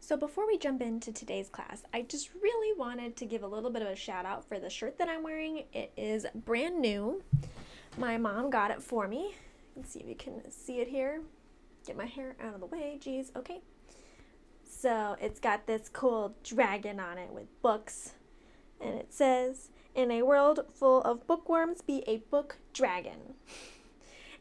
So before we jump into today's class, I just really wanted to give a little bit of a shout out for the shirt that I'm wearing. It is brand new. My mom got it for me. Let's see if you can see it here. Get my hair out of the way, geez, okay. So it's got this cool dragon on it with books, and it says, "In a world full of bookworms, be a book dragon."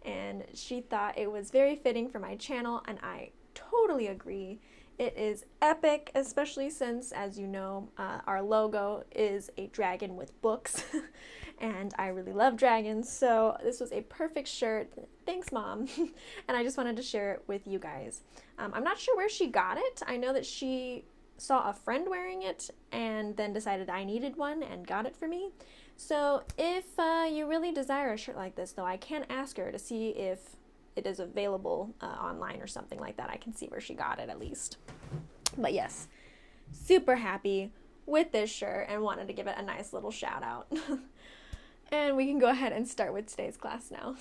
And she thought it was very fitting for my channel, and I totally agree. It is epic, especially since, as you know, our logo is a dragon with books, and I really love dragons, so this was a perfect shirt. Thanks, Mom. And I just wanted to share it with you guys. I'm not sure where she got it. I know that she saw a friend wearing it and then decided I needed one and got it for me. So if you really desire a shirt like this, though, I can ask her to see if it is available online or something like that. I can see where she got it at least. But yes, super happy with this shirt and wanted to give it a nice little shout out. And we can go ahead and start with today's class now.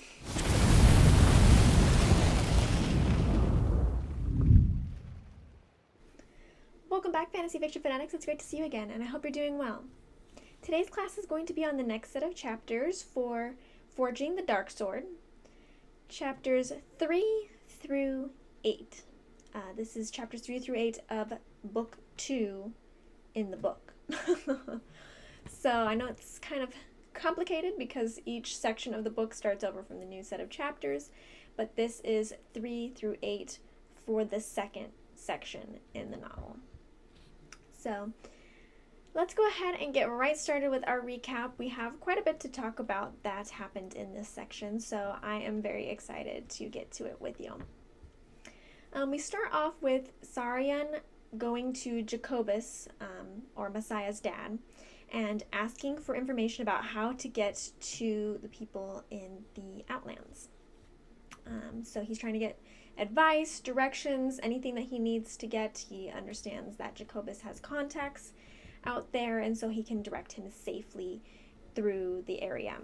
Welcome back, Fantasy Fiction Fanatics. It's great to see you again, and I hope you're doing well. Today's class is going to be on the next set of chapters for Forging the Darksword, chapters 3 through 8. This is chapters 3 through 8 of book 2 in the book. So I know it's kind of complicated because each section of the book starts over from the new set of chapters, but this is 3 through 8 for the second section in the novel. So let's go ahead and get right started with our recap. We have quite a bit to talk about that happened in this section, so I am very excited to get to it with you. We start off with Saryon going to Jacobus, or Messiah's dad, and asking for information about how to get to the people in the Outlands. So he's trying to get advice, directions, anything that he needs to get. He understands that Jacobus has contacts out there, and so he can direct him safely through the area.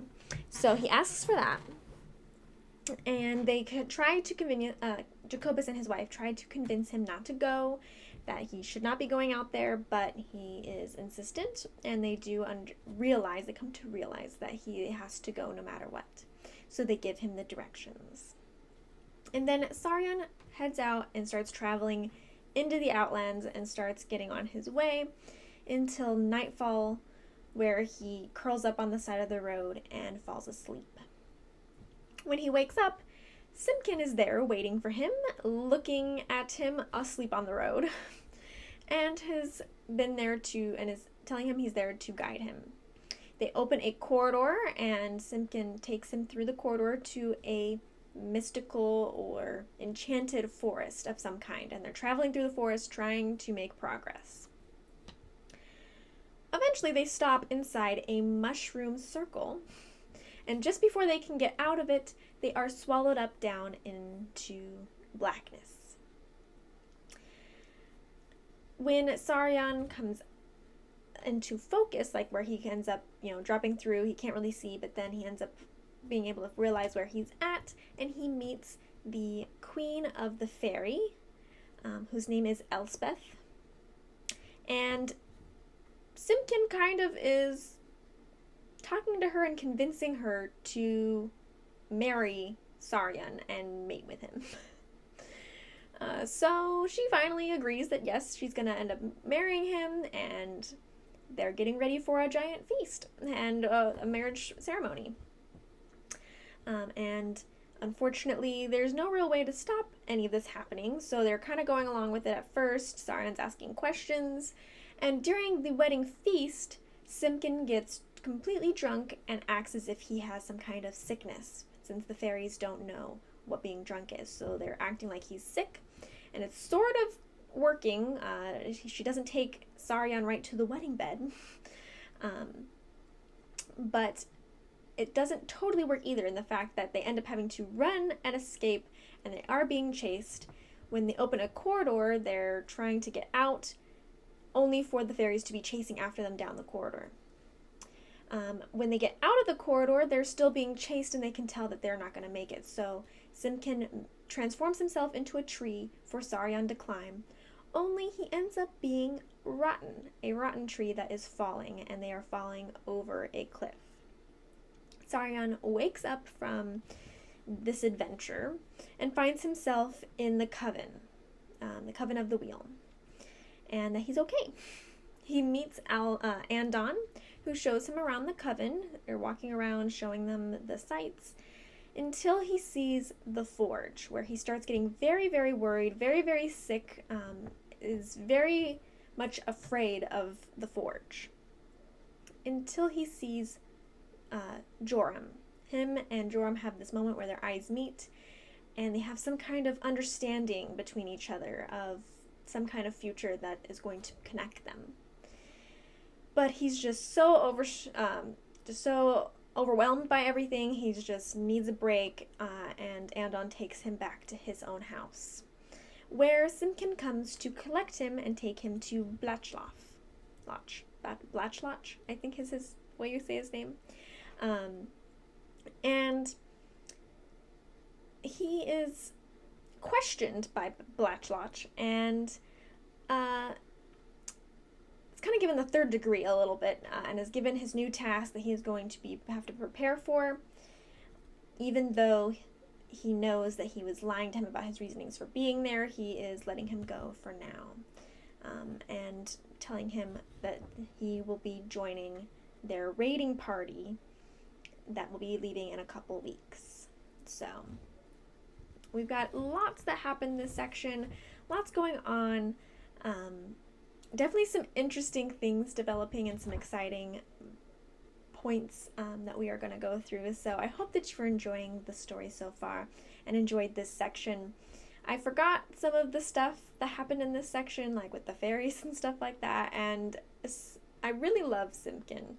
So he asks for that, and they could try to convince Jacobus and his wife tried to convince him not to go, that he should not be going out there, but he is insistent, and they do they come to realize that he has to go no matter what. So they give him the directions. And then Saryon heads out and starts traveling into the Outlands and starts getting on his way until nightfall, where he curls up on the side of the road and falls asleep. When he wakes up, Simkin is there waiting for him, looking at him asleep on the road, and has been there and is telling him he's there to guide him. They open a corridor, and Simkin takes him through the corridor to a mystical or enchanted forest of some kind, and they're traveling through the forest trying to make progress. Eventually, they stop inside a mushroom circle, and just before they can get out of it, they are swallowed up down into blackness. When Saryon comes into focus, like where he ends up, dropping through, he can't really see, but then he ends up being able to realize where he's at, and he meets the Queen of the Fairy, whose name is Elspeth, and Simkin kind of is talking to her and convincing her to marry Saryon and mate with him. So she finally agrees that yes, she's going to end up marrying him, and they're getting ready for a giant feast and a marriage ceremony. And unfortunately, there's no real way to stop any of this happening, so they're kind of going along with it at first. Saryon's asking questions, and during the wedding feast, Simkin gets completely drunk and acts as if he has some kind of sickness, since the fairies don't know what being drunk is, so they're acting like he's sick, and it's sort of working. She doesn't take Saryon right to the wedding bed, but it doesn't totally work either, in the fact that they end up having to run and escape, and they are being chased. When they open a corridor, they're trying to get out, only for the fairies to be chasing after them down the corridor. When they get out of the corridor, they're still being chased, and they can tell that they're not going to make it. So Simkin transforms himself into a tree for Saryon to climb, only he ends up being rotten, a rotten tree that is falling, and they are falling over a cliff. Saryon wakes up from this adventure and finds himself in the coven of the wheel, and that he's okay. He meets Andon, who shows him around the coven. They're walking around showing them the sights until he sees the forge, where he starts getting very, very worried, very, very sick, is very much afraid of the forge, until he sees Joram. Him and Joram have this moment where their eyes meet, and they have some kind of understanding between each other of some kind of future that is going to connect them. But he's just so overwhelmed by everything. He just needs a break, and Andon takes him back to his own house, where Simkin comes to collect him and take him to Blatchloch, I think is his way you say his name. And he is questioned by Blatchloch, and it's kind of given the third degree a little bit, and is given his new task that he is going to have to prepare for, even though he knows that he was lying to him about his reasonings for being there. He is letting him go for now, and telling him that he will be joining their raiding party that will be leaving in a couple weeks. So we've got lots that happen this section, lots going on, definitely some interesting things developing and some exciting points that we are going to go through. So I hope that you're enjoying the story so far and enjoyed this section. I forgot some of the stuff that happened in this section, like with the fairies and stuff like that, and I really love Simkin.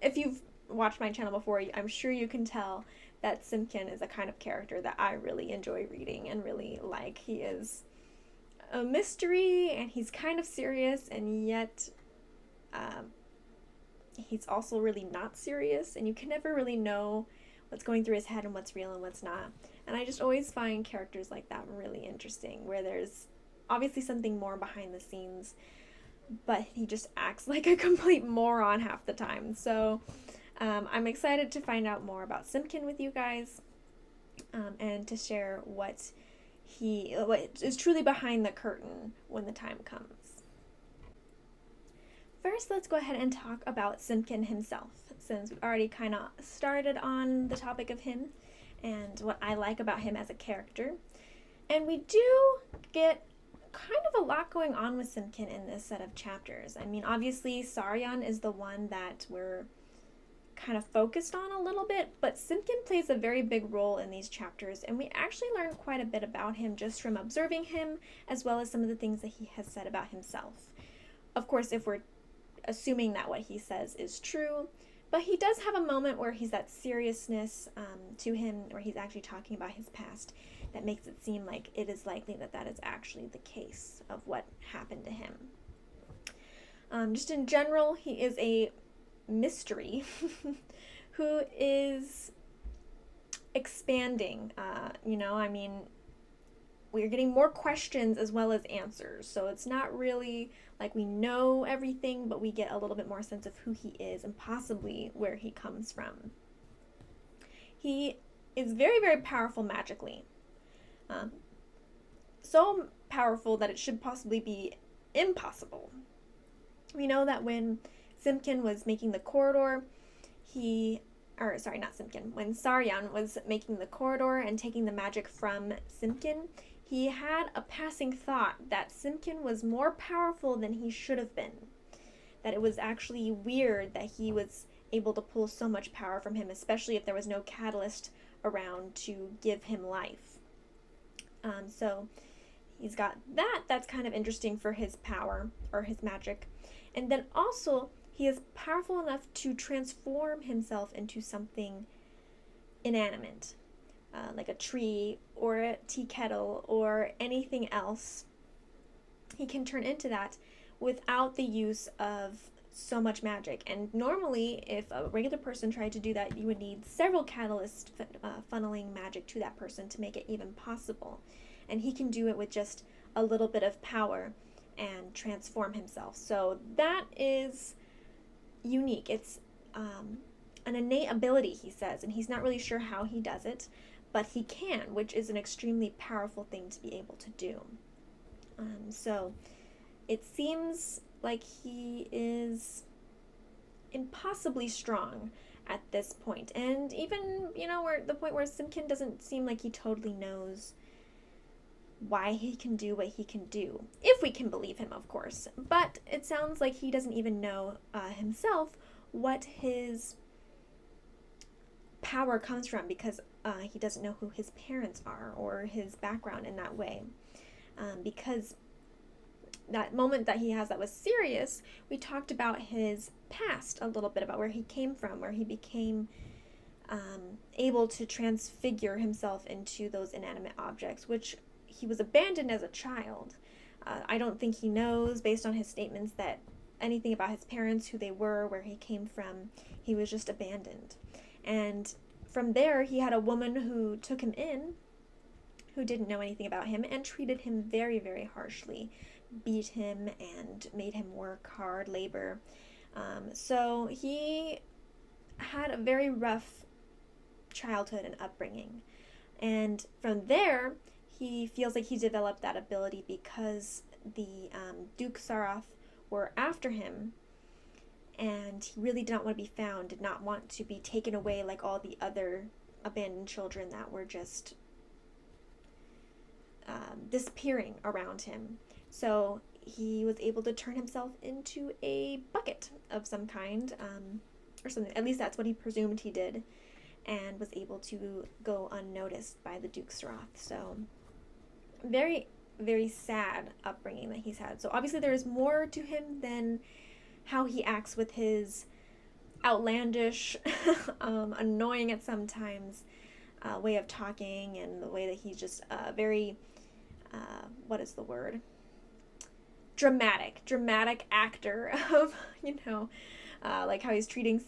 If you've watched my channel before, I'm sure you can tell that Simkin is a kind of character that I really enjoy reading and really like. He is a mystery, and he's kind of serious, and yet he's also really not serious, and you can never really know what's going through his head and what's real and what's not. And I just always find characters like that really interesting, where there's obviously something more behind the scenes, but he just acts like a complete moron half the time. So I'm excited to find out more about Simkin with you guys, and to share what is truly behind the curtain when the time comes. First, let's go ahead and talk about Simkin himself, since we've already kind of started on the topic of him and what I like about him as a character. And we do get kind of a lot going on with Simkin in this set of chapters. I mean, obviously, Saryon is the one that we're kind of focused on a little bit, but Simkin plays a very big role in these chapters, and we actually learn quite a bit about him just from observing him, as well as some of the things that he has said about himself. Of course, if we're assuming that what he says is true, but he does have a moment where he's that seriousness to him, where he's actually talking about his past, that makes it seem like it is likely that that is actually the case of what happened to him. Just in general, he is a mystery who is expanding. We're getting more questions as well as answers, so it's not really like we know everything, but we get a little bit more sense of who he is and possibly where he comes from. He is very, very powerful magically. So powerful that it should possibly be impossible. We know that when Simkin was making the corridor, when Saryon was making the corridor and taking the magic from Simkin, he had a passing thought that Simkin was more powerful than he should have been. That it was actually weird that he was able to pull so much power from him, especially if there was no catalyst around to give him life. So he's got that. That's kind of interesting for his power, or his magic. And then also, he is powerful enough to transform himself into something inanimate, like a tree or a tea kettle or anything else. He can turn into that without the use of so much magic. And normally, if a regular person tried to do that, you would need several catalysts funneling magic to that person to make it even possible. And he can do it with just a little bit of power and transform himself. So that is unique. It's an innate ability, he says, and he's not really sure how he does it, but he can, which is an extremely powerful thing to be able to do. So it seems like he is impossibly strong at this point. And even, where the point where Simkin doesn't seem like he totally knows why he can do what he can do. If we can believe him, of course. But it sounds like he doesn't even know himself what his power comes from, because he doesn't know who his parents are or his background in that way. Because that moment that he has that was serious, we talked about his past a little bit, about where he came from, where he became able to transfigure himself into those inanimate objects, which he was abandoned as a child. I don't think he knows, based on his statements, that anything about his parents, who they were, where he came from. He was just abandoned. And from there, he had a woman who took him in, who didn't know anything about him, and treated him very, very harshly, beat him and made him work hard labor. So he had a very rough childhood and upbringing. And from there, he feels like he developed that ability because the Duke Saroth were after him, and he really did not want to be found, did not want to be taken away like all the other abandoned children that were just disappearing around him. So he was able to turn himself into a bucket of some kind, or something. At least that's what he presumed he did, and was able to go unnoticed by the Duke Saroth. So very, very sad upbringing that he's had. So obviously there is more to him than how he acts with his outlandish, annoying at sometimes way of talking, and the way that he's just very, what is the word? Dramatic actor of, like how he's telling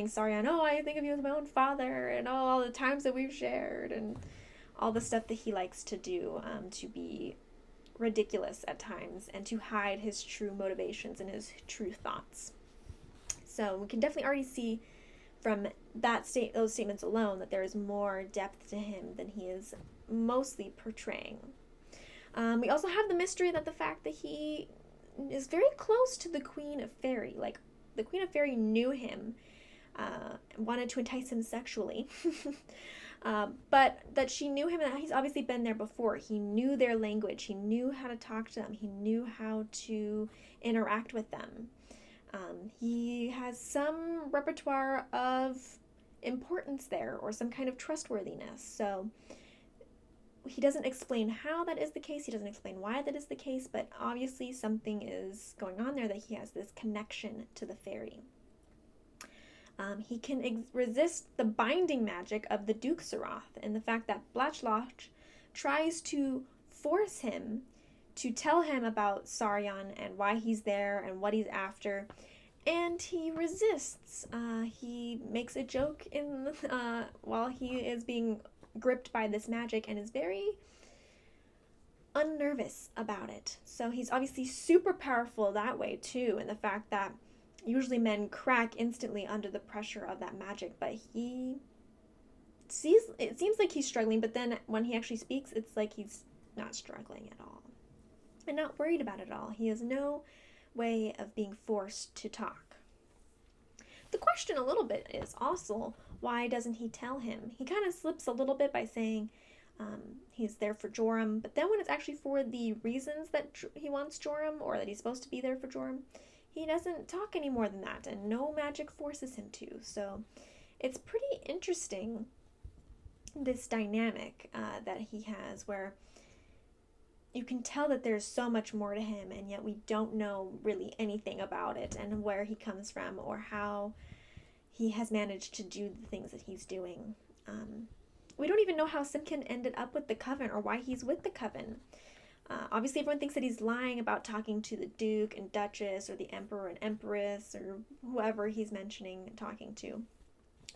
Saryon, oh, I think of you as my own father, and all the times that we've shared, and all the stuff that he likes to do, to be ridiculous at times, and to hide his true motivations and his true thoughts. So we can definitely already see from those statements alone that there is more depth to him than he is mostly portraying. We also have the mystery that the fact that he is very close to the Queen of Fairy. Like, the Queen of Fairy knew him, wanted to entice him sexually, but that she knew him, and that he's obviously been there before. He knew their language. He knew how to talk to them. He knew how to interact with them. He has some repertoire of importance there, or some kind of trustworthiness. So he doesn't explain how that is the case. He doesn't explain why that is the case, but obviously something is going on there, that he has this connection to the fairy. He can resist the binding magic of the Duke Saroth, and the fact that Blatchloch tries to force him to tell him about Saryon and why he's there and what he's after, and he resists. He makes a joke while he is being gripped by this magic, and is very unnervous about it. So he's obviously super powerful that way too, and the fact that usually men crack instantly under the pressure of that magic, but it seems like he's struggling, but then when he actually speaks, it's like he's not struggling at all and not worried about it at all. He has no way of being forced to talk. The question a little bit is also, why doesn't he tell him? He kind of slips a little bit by saying he's there for Joram, but then when it's actually for the reasons that he wants Joram, or that he's supposed to be there for Joram, he doesn't talk any more than that, and no magic forces him to. So it's pretty interesting, this dynamic that he has, where you can tell that there's so much more to him, and yet we don't know really anything about it, and where he comes from, or how he has managed to do the things that he's doing. We don't even know how Simkin ended up with the Coven, or why he's with the Coven. Obviously, everyone thinks that he's lying about talking to the Duke and Duchess, or the Emperor and Empress, or whoever he's mentioning and talking to.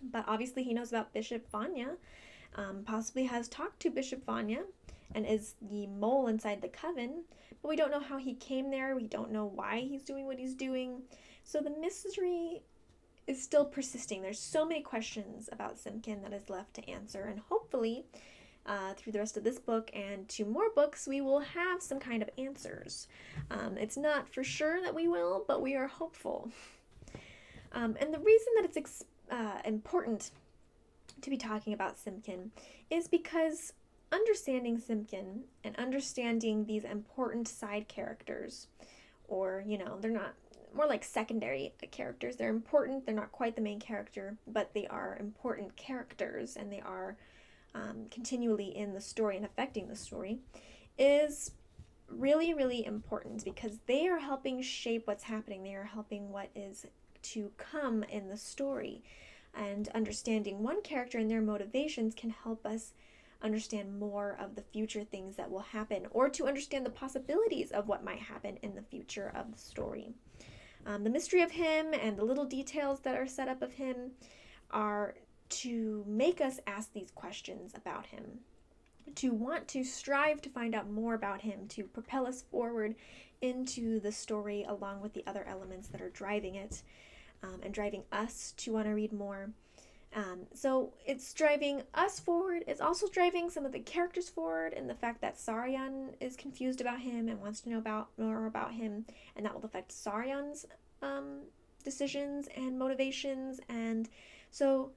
But obviously he knows about Bishop Vanya, possibly has talked to Bishop Vanya, and is the mole inside the coven, but we don't know how he came there. We don't know why he's doing what he's doing. So the mystery is still persisting. There's so many questions about Simkin that is left to answer, and hopefully through the rest of this book and 2 more books, we will have some kind of answers. It's not for sure that we will, but we are hopeful. And the reason that it's important to be talking about Simkin is because understanding Simkin and understanding these important side characters, or, they're not more like secondary characters. They're important. They're not quite the main character, but they are important characters, and they are continually in the story and affecting the story, is really, really important because they are helping shape what's happening. They are helping what is to come in the story. And understanding one character and their motivations can help us understand more of the future things that will happen, or to understand the possibilities of what might happen in the future of the story. The mystery of him and the little details that are set up of him are to make us ask these questions about him, to want to strive to find out more about him, to propel us forward into the story along with the other elements that are driving it, and driving us to want to read more. So it's driving us forward. It's also driving some of the characters forward, in the fact that Saryon is confused about him and wants to know more about him, and that will affect Saryon's decisions and motivations. And so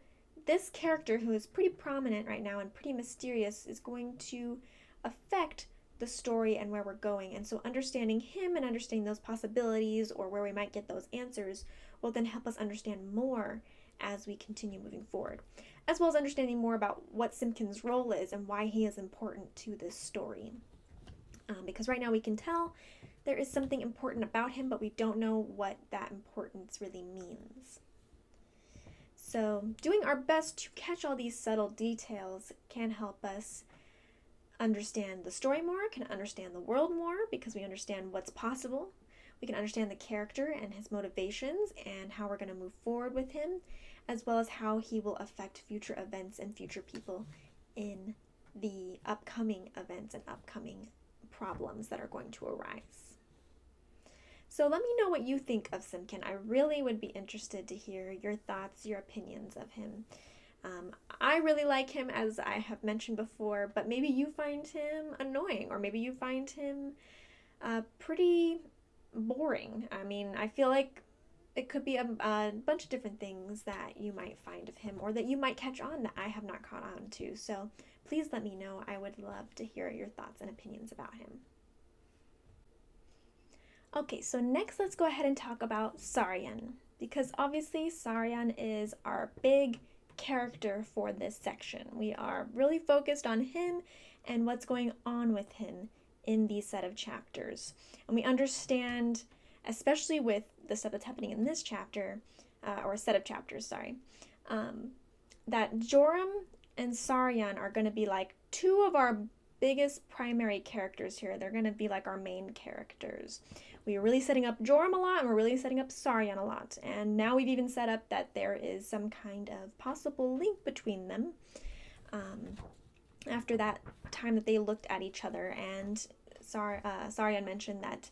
this character, who is pretty prominent right now and pretty mysterious, is going to affect the story and where we're going. And so understanding him and understanding those possibilities, or where we might get those answers, will then help us understand more as we continue moving forward, as well as understanding more about what Simkin's role is and why he is important to this story. Because right now we can tell there is something important about him, but we don't know what that importance really means. So doing our best to catch all these subtle details can help us understand the story more, can understand the world more, because we understand what's possible. We can understand the character and his motivations and how we're going to move forward with him, as well as how he will affect future events and future people in the upcoming events and upcoming problems that are going to arise. So let me know what you think of Simkin. I really would be interested to hear your thoughts, your opinions of him. I really like him, as I have mentioned before, but maybe you find him annoying, or maybe you find him pretty boring. I mean, I feel like it could be a bunch of different things that you might find of him, or that you might catch on that I have not caught on to. So please let me know. I would love to hear your thoughts and opinions about him. Okay, so next let's go ahead and talk about Saryon, because obviously Saryon is our big character for this section. We are really focused on him and what's going on with him in these set of chapters. And we understand, especially with the stuff that's happening in this chapter, or set of chapters, that Joram and Saryon are going to be like 2 of our biggest primary characters here. They're going to be like our main characters. We are really setting up Joram a lot, and we're really setting up Saryon a lot. And now we've even set up that there is some kind of possible link between them. After that time that they looked at each other, and Saryon mentioned that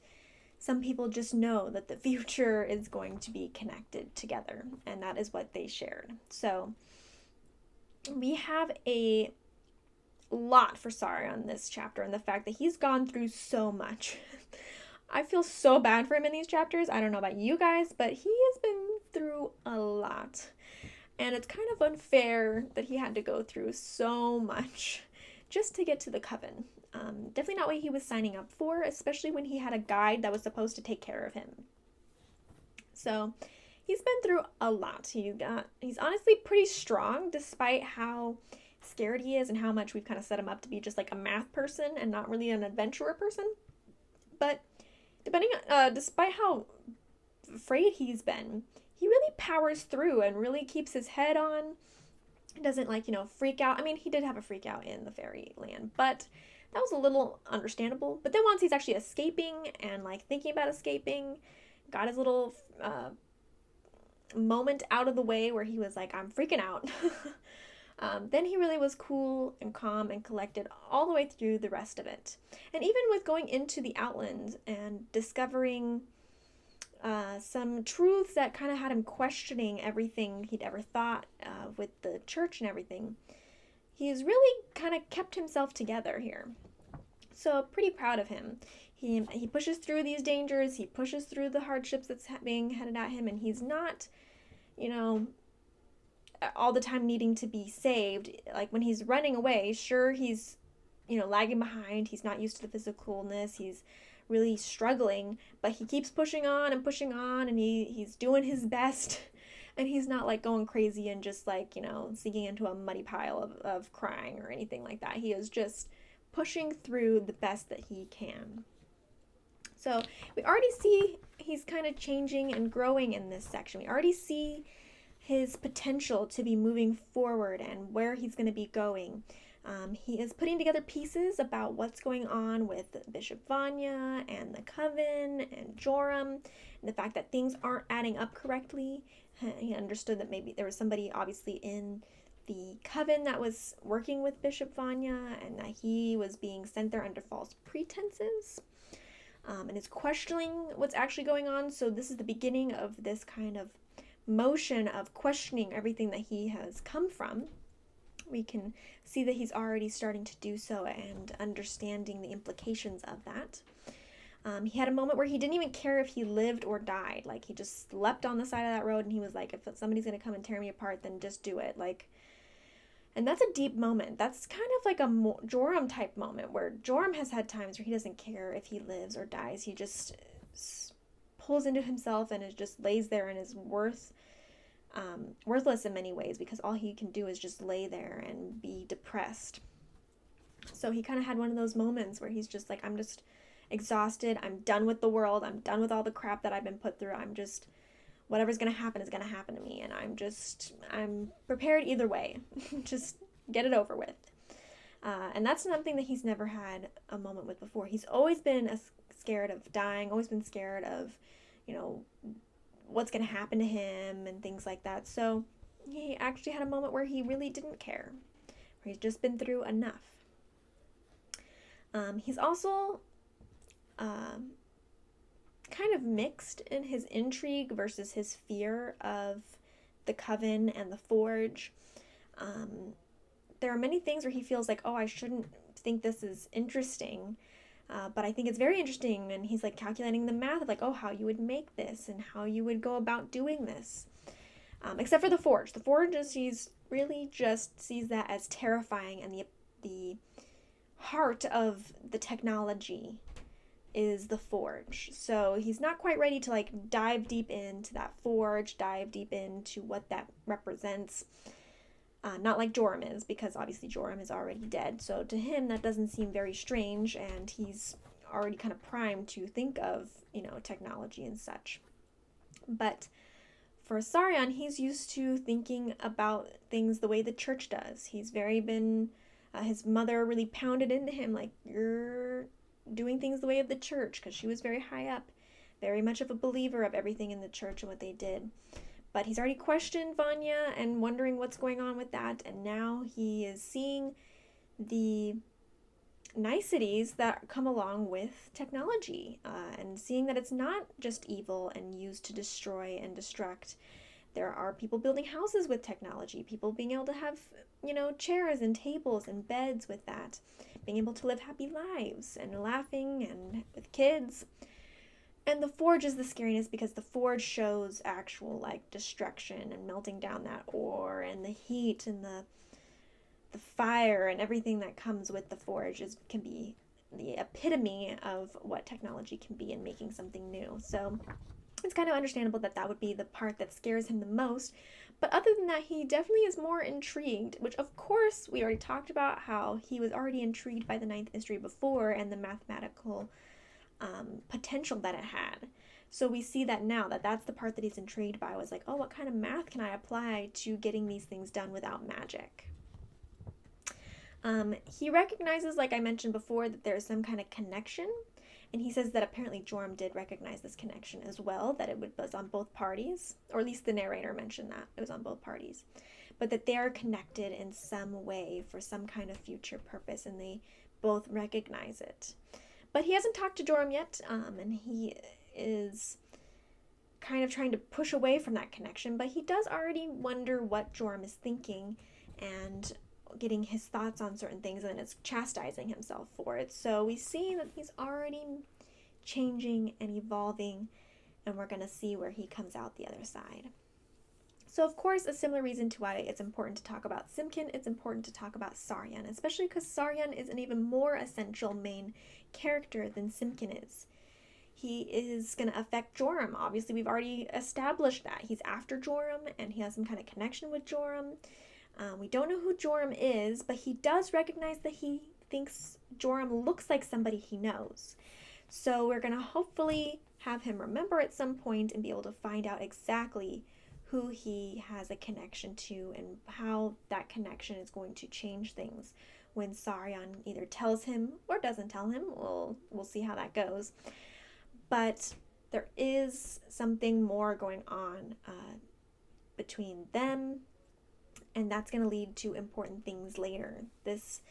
some people just know that the future is going to be connected together, and that is what they shared. So we have a lot for Saryon this chapter, and the fact that he's gone through so much. I feel so bad for him in these chapters. I don't know about you guys, but he has been through a lot. And it's kind of unfair that he had to go through so much just to get to the coven. Definitely not what he was signing up for, especially when he had a guide that was supposed to take care of him. So he's been through a lot. He's honestly pretty strong, despite how scared he is and how much we've kind of set him up to be just like a math person and not really an adventurer person. But despite how afraid he's been, he really powers through and really keeps his head on. Doesn't freak out. I mean, he did have a freak out in the fairyland, but that was a little understandable. But then once he's actually escaping and thinking about escaping, got his little moment out of the way where he was like, I'm freaking out. Then he really was cool and calm and collected all the way through the rest of it. And even with going into the Outlands and discovering some truths that kind of had him questioning everything he'd ever thought with the church and everything, he's really kind of kept himself together here. So pretty proud of him. He pushes through these dangers, he pushes through the hardships that's being headed at him, and he's not, all the time needing to be saved. Like when he's running away, sure, he's, lagging behind, he's not used to the physicalness, he's really struggling, but he keeps pushing on, and he's doing his best. And he's not like going crazy and just like, sinking into a muddy pile of crying or anything like that. He is just pushing through the best that he can. So we already see he's kind of changing and growing in this section. We already see his potential to be moving forward and where he's going to be going. He is putting together pieces about what's going on with Bishop Vanya and the Coven and Joram, and the fact that things aren't adding up correctly. He understood that maybe there was somebody obviously in the Coven that was working with Bishop Vanya, and that he was being sent there under false pretenses, and is questioning what's actually going on. So this is the beginning of this kind of motion of questioning everything that he has come from. We can see that he's already starting to do so and understanding the implications of that. He had a moment where he didn't even care if he lived or died. Like, he just leapt on the side of that road, and he was like, if somebody's going to come and tear me apart, then just do it. Like, and that's a deep moment. That's kind of like a Joram type moment, where Joram has had times where he doesn't care if he lives or dies. He just pulls into himself and just lays there and is worthless in many ways, because all he can do is just lay there and be depressed. So he kind of had one of those moments where he's just like, I'm just exhausted. I'm done with the world. I'm done with all the crap that I've been put through. I'm just, whatever's going to happen is going to happen to me. And I'm prepared either way. Just get it over with. And that's something that he's never had a moment with before. He's always been scared of dying, always been scared of, what's going to happen to him and things like that. So he actually had a moment where he really didn't care, where he's just been through enough. He's also kind of mixed in his intrigue versus his fear of the Coven and the Forge. There are many things where he feels like, I shouldn't think this is interesting, but I think it's very interesting. And he's like calculating the math of like, how you would make this and how you would go about doing this. Except for the Forge. The Forge he's really just sees that as terrifying, and the heart of the technology is the Forge. So he's not quite ready to like dive deep into that Forge, dive deep into what that represents. Not like Joram is, because obviously Joram is already dead. So to him, that doesn't seem very strange, and he's already kind of primed to think of, technology and such. But for Saryon, he's used to thinking about things the way the church does. He's his mother really pounded into him, like, you're doing things the way of the church, because she was very high up, very much of a believer of everything in the church and what they did. But he's already questioned Vanya and wondering what's going on with that, and now he is seeing the niceties that come along with technology, and seeing that it's not just evil and used to destroy and destruct. There are people building houses with technology, people being able to have, chairs and tables and beds with that, being able to live happy lives and laughing and with kids. And the Forge is the scariness, because the Forge shows actual like destruction and melting down that ore, and the heat and the fire and everything that comes with the Forge can be the epitome of what technology can be in making something new. So it's kind of understandable that would be the part that scares him the most. But other than that, he definitely is more intrigued, which of course we already talked about how he was already intrigued by the Ninth Mystery before and the mathematical potential that it had. So we see that now, that's the part that he's intrigued by, was like, what kind of math can I apply to getting these things done without magic? He recognizes, like I mentioned before, that there's some kind of connection, And he says that apparently Joram did recognize this connection as well, that it was on both parties, or at least the narrator mentioned that it was on both parties, but that they are connected in some way for some kind of future purpose, and they both recognize it. But he hasn't talked to Joram yet, and he is kind of trying to push away from that connection, but he does already wonder what Joram is thinking and getting his thoughts on certain things, and it's chastising himself for it. So we see that he's already changing and evolving, and we're going to see where he comes out the other side. So of course, a similar reason to why it's important to talk about Simkin, it's important to talk about Saryon, especially because Saryon is an even more essential main character than Simkin is. He is going to affect Joram. Obviously, we've already established that. He's after Joram, and he has some kind of connection with Joram. We don't know who Joram is, but he does recognize that he thinks Joram looks like somebody he knows. So we're going to hopefully have him remember at some point and be able to find out exactly who he has a connection to and how that connection is going to change things when Saryon either tells him or doesn't tell him. We'll see how that goes. But there is something more going on between them, and that's going to lead to important things later. This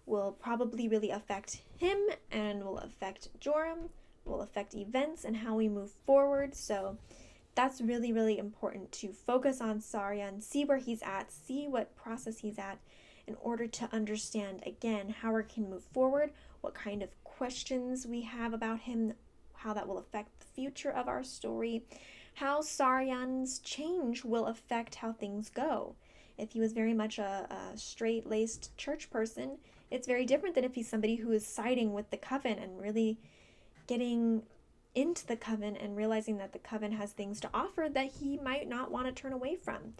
will probably really affect him and will affect Joram, will affect events and how we move forward. So that's really, really important to focus on Saryon, see where he's at, see what process he's at in order to understand, again, how we can move forward, what kind of questions we have about him, how that will affect the future of our story, how Saryon's change will affect how things go. If he was very much a straight-laced church person, it's very different than if he's somebody who is siding with the coven and really getting into the coven and realizing that the coven has things to offer that he might not want to turn away from,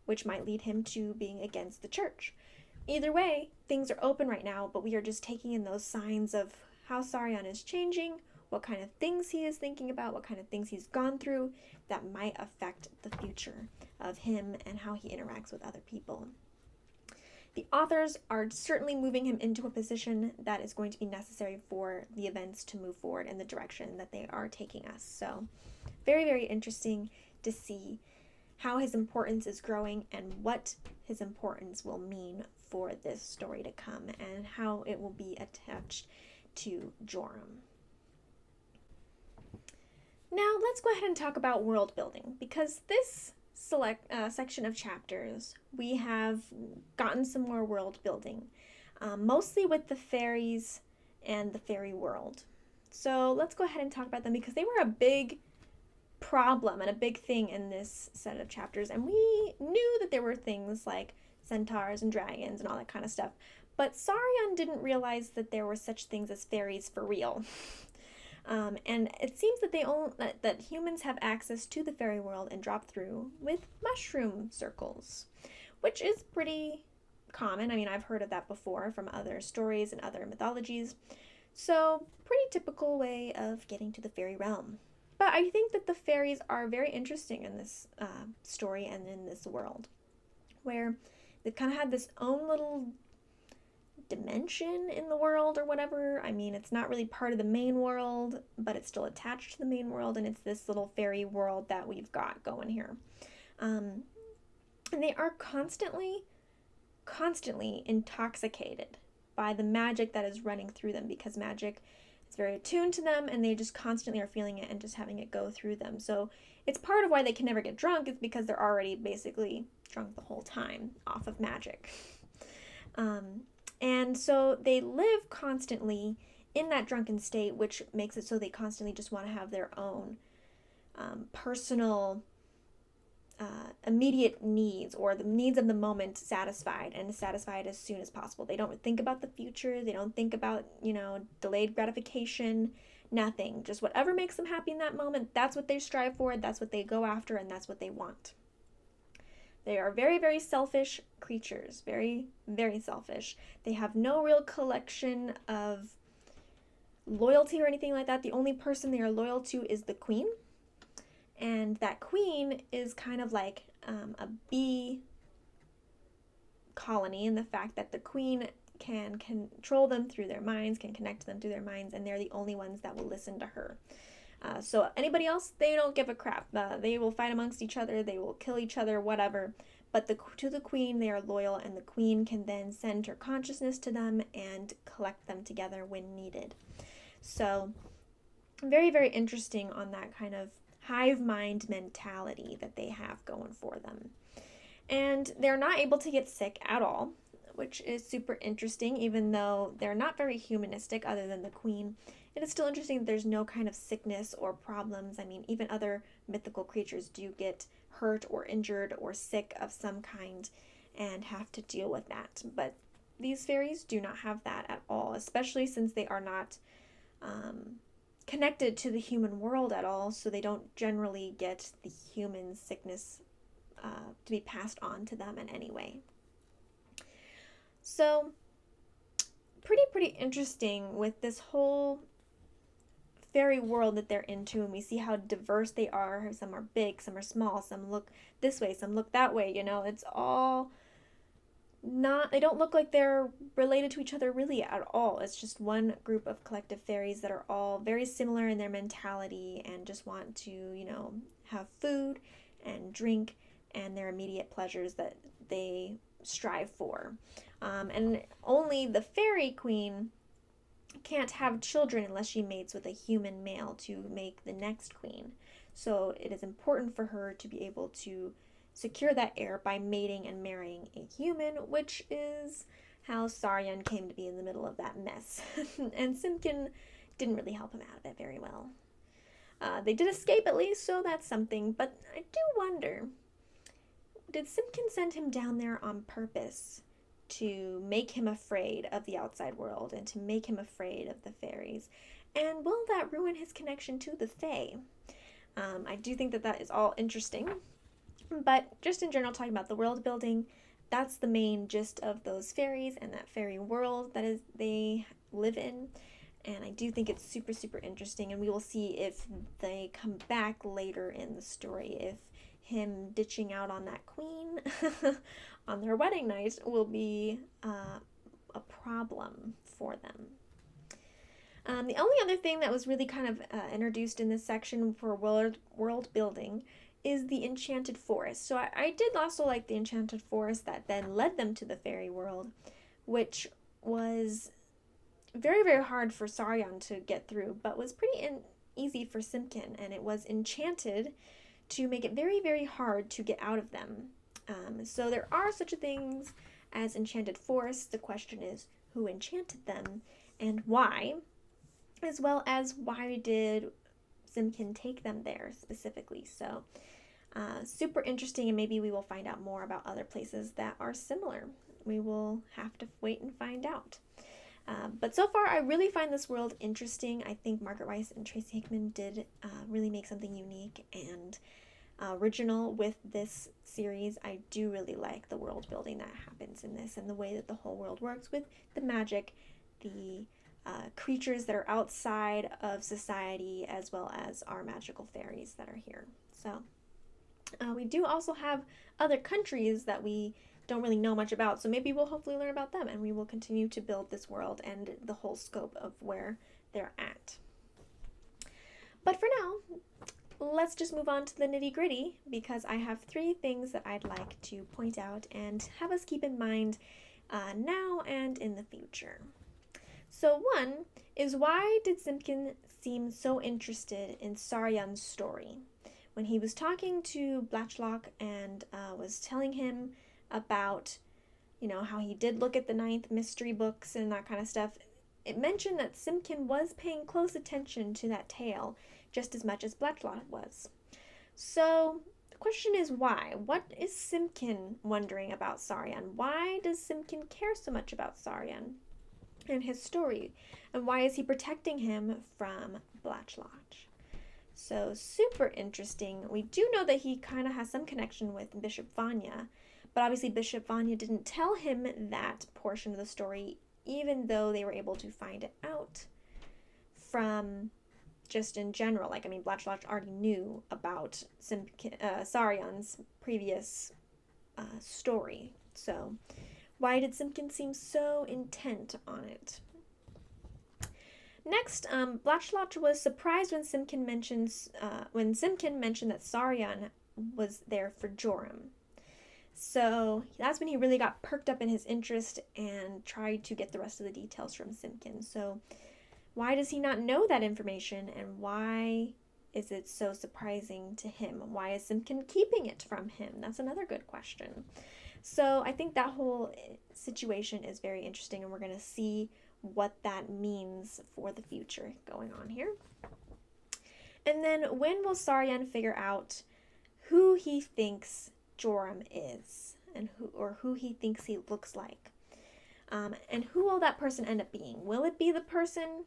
which might lead him to being against the church. Either way, things are open right now, but we are just taking in those signs of how Saryon is changing, what kind of things he is thinking about, what kind of things he's gone through that might affect the future of him and how he interacts with other people. The authors are certainly moving him into a position that is going to be necessary for the events to move forward in the direction that they are taking us. So very, very interesting to see how his importance is growing and what his importance will mean for this story to come and how it will be attached to Joram. Now let's go ahead and talk about world building, because this section of chapters we have gotten some more world building, mostly with the fairies and the fairy world. So let's go ahead and talk about them because they were a big problem and a big thing in this set of chapters, and we knew that there were things like centaurs and dragons and all that kind of stuff, but Saryon didn't realize that there were such things as fairies for real. And it seems that that humans have access to the fairy world and drop through with mushroom circles, which is pretty common. I mean, I've heard of that before from other stories and other mythologies. So, pretty typical way of getting to the fairy realm. But I think that the fairies are very interesting in this story and in this world, where they've kind of had this own little dimension in the world or whatever. I mean, it's not really part of the main world, but it's still attached to the main world, and it's this little fairy world that we've got going here. And they are constantly intoxicated by the magic that is running through them, because magic is very attuned to them, and they just constantly are feeling it and just having it go through them. So it's part of why they can never get drunk, is because they're already basically drunk the whole time off of magic. And so they live constantly in that drunken state, which makes it so they constantly just want to have their own personal immediate needs, or the needs of the moment, satisfied, and satisfied as soon as possible. They don't think about the future. They don't think about, delayed gratification, nothing. Just whatever makes them happy in that moment, that's what they strive for, that's what they go after, and that's what they want. They are very, very selfish creatures. Very, very selfish. They have no real collection of loyalty or anything like that. The only person they are loyal to is the queen. And that queen is kind of like a bee colony, in the fact that the queen, can control them through their minds, can connect to them through their minds, and they're the only ones that will listen to her. So anybody else, they don't give a crap. They will fight amongst each other, they will kill each other, whatever. But to the queen, they are loyal, and the queen can then send her consciousness to them and collect them together when needed. So very, very interesting on that kind of hive mind mentality that they have going for them. And they're not able to get sick at all, which is super interesting, even though they're not very humanistic other than the queen. It is still interesting that there's no kind of sickness or problems. I mean, even other mythical creatures do get hurt or injured or sick of some kind and have to deal with that. But these fairies do not have that at all, especially since they are not connected to the human world at all, so they don't generally get the human sickness to be passed on to them in any way. So pretty interesting with this whole fairy world that they're into, and we see how diverse they are. Some are big, some are small, some look this way, some look that way, it's all not, they don't look like they're related to each other really at all. It's just one group of collective fairies that are all very similar in their mentality and just want to, have food and drink and their immediate pleasures that they strive for. And only the fairy queen can't have children unless she mates with a human male to make the next queen. So it is important for her to be able to secure that heir by mating and marrying a human, which is how Saryon came to be in the middle of that mess. And Simkin didn't really help him out of it very well. They did escape at least, so that's something, but I do wonder, did Simkin send him down there on purpose to make him afraid of the outside world and to make him afraid of the fairies? And will that ruin his connection to the fae? I do think that is all interesting. But just in general, talking about the world building, that's the main gist of those fairies and that fairy world that is they live in. And I do think it's super, super interesting. And we will see if they come back later in the story, if him ditching out on that queen on their wedding night will be a problem for them. The only other thing that was really kind of introduced in this section for world building is the enchanted forest. So I did also like the enchanted forest that then led them to the fairy world, which was very, very hard for Saryon to get through, but was pretty easy for Simkin, and it was enchanted to make it very, very hard to get out of them. So there are such things as enchanted forests. The question is, who enchanted them and why? As well as, why did Simkin take them there specifically? So super interesting, and maybe we will find out more about other places that are similar. We will have to wait and find out. But so far, I really find this world interesting. I think Margaret Weis and Tracy Hickman did really make something unique and original with this series. I do really like the world building that happens in this and the way that the whole world works with the magic, the creatures that are outside of society, as well as our magical fairies that are here. So we do also have other countries that we don't really know much about, so maybe we'll hopefully learn about them, and we will continue to build this world and the whole scope of where they're at. But for now, let's just move on to the nitty gritty, because I have 3 things that I'd like to point out and have us keep in mind now and in the future. So one is, why did Simkin seem so interested in Saryon's story? When he was talking to Blatchlock and was telling him about, how he did look at the 9th mystery books and that kind of stuff, it mentioned that Simkin was paying close attention to that tale just as much as Blatchlock was. So the question is, why? What is Simkin wondering about Saryon? Why does Simkin care so much about Saryon and his story? And why is he protecting him from Blatchlock? So super interesting. We do know that he kind of has some connection with Bishop Vanya, but obviously Bishop Vanya didn't tell him that portion of the story, even though they were able to find it out from just in general. Blatchlock already knew about Saryon's previous story. So Why did Simkin seem so intent on it? Next, Blatchlotch was surprised when Simkin mentioned that Saryon was there for Joram. So that's when he really got perked up in his interest and tried to get the rest of the details from Simkin. So why does he not know that information, and why is it so surprising to him? Why is Simkin keeping it from him? That's another good question. So I think that whole situation is very interesting, and we're going to see what that means for the future going on here. And then when will Saryon figure out who he thinks Joram is, and who he thinks he looks like? And who will that person end up being? Will it be the person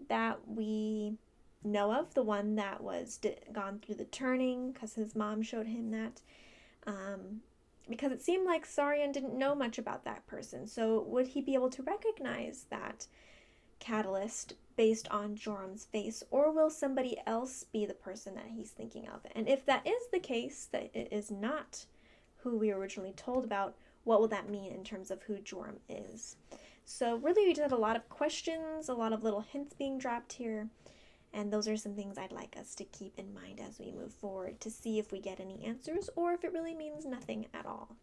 that we know of, the one that was gone through the turning because his mom showed him that? Because it seemed like Saryon didn't know much about that person. So would he be able to recognize that catalyst based on Joram's face, or will somebody else be the person that he's thinking of? And if that is the case, that it is not who we were originally told about, what will that mean in terms of who Joram is? So really we just have a lot of questions, a lot of little hints being dropped here, and those are some things I'd like us to keep in mind as we move forward to see if we get any answers or if it really means nothing at all.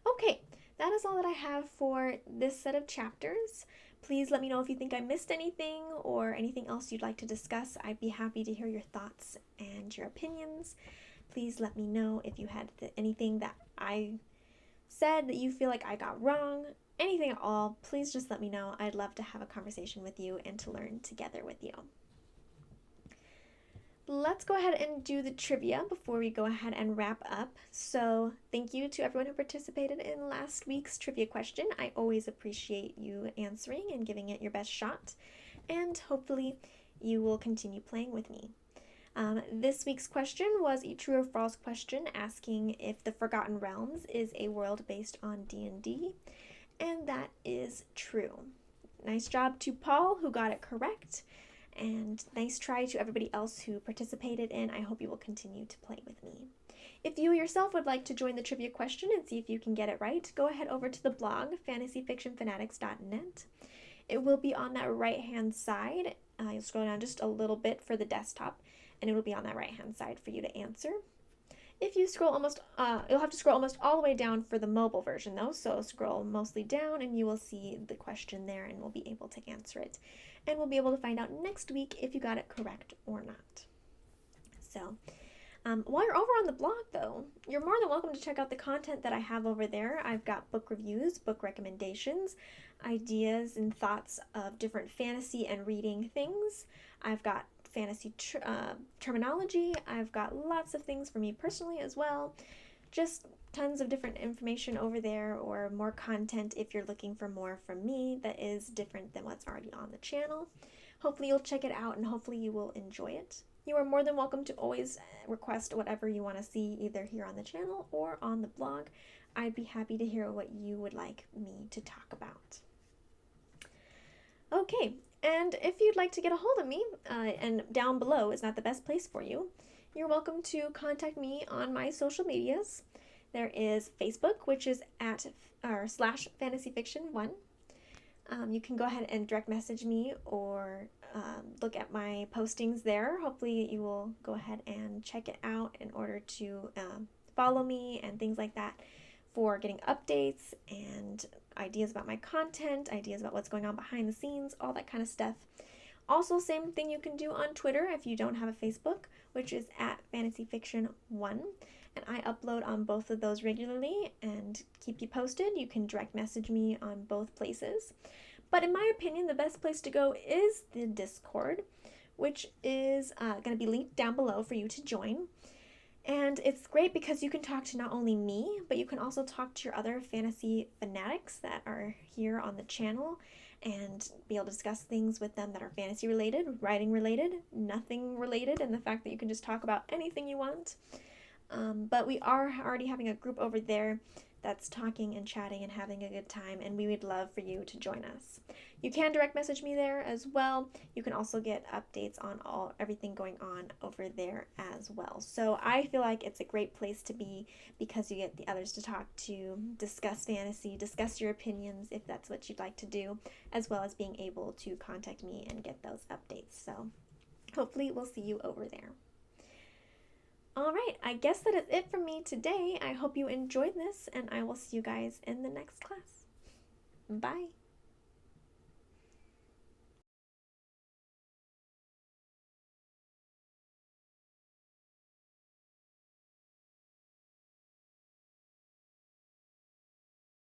Okay, that is all that I have for this set of chapters. Please let me know if you think I missed anything or anything else you'd like to discuss. I'd be happy to hear your thoughts and your opinions. Please let me know if you had anything that I said that you feel like I got wrong. Anything at all, please just let me know. I'd love to have a conversation with you and to learn together with you. Let's go ahead and do the trivia before we go ahead and wrap up. So thank you to everyone who participated in last week's trivia question. I always appreciate you answering and giving it your best shot. And hopefully you will continue playing with me. This week's question was a true or false question asking if the Forgotten Realms is a world based on D&D. And that is true. Nice job to Paul, who got it correct, and nice try to everybody else who participated, and I hope you will continue to play with me. If you yourself would like to join the trivia question and see if you can get it right, go ahead over to the blog, fantasyfictionfanatics.net. It will be on that right-hand side. You'll scroll down just a little bit for the desktop, and it will be on that right-hand side for you to answer. If you scroll you'll have to scroll almost all the way down for the mobile version though, so scroll mostly down and you will see the question there and we'll be able to answer it. And we'll be able to find out next week if you got it correct or not. So, while you're over on the blog though, you're more than welcome to check out the content that I have over there. I've got book reviews, book recommendations, ideas and thoughts of different fantasy and reading things. I've got fantasy terminology. I've got lots of things for me personally as well. Just tons of different information over there, or more content if you're looking for more from me that is different than what's already on the channel. Hopefully you'll check it out and hopefully you will enjoy it. You are more than welcome to always request whatever you want to see either here on the channel or on the blog. I'd be happy to hear what you would like me to talk about. Okay, and if you'd like to get a hold of me, and down below is not the best place for you, you're welcome to contact me on my social medias. There is Facebook, which is /fantasyfiction1. You can go ahead and direct message me or look at my postings there. Hopefully you will go ahead and check it out in order to follow me and things like that for getting updates and ideas about my content, ideas about what's going on behind the scenes, all that kind of stuff. Also, same thing you can do on Twitter if you don't have a Facebook, which is @fantasyfiction1. And I upload on both of those regularly and keep you posted. You can direct message me on both places. But in my opinion, the best place to go is the Discord, which is going to be linked down below for you to join. And it's great because you can talk to not only me, but you can also talk to your other fantasy fanatics that are here on the channel and be able to discuss things with them that are fantasy related, writing related, nothing related, and the fact that you can just talk about anything you want. But we are already having a group over there that's talking and chatting and having a good time, and we would love for you to join us. You can direct message me there as well. You can also get updates on everything going on over there as well. So I feel like it's a great place to be because you get the others to talk to, discuss fantasy, discuss your opinions if that's what you'd like to do, as well as being able to contact me and get those updates. So hopefully we'll see you over there. Alright, I guess that is it from me today. I hope you enjoyed this, and I will see you guys in the next class. Bye!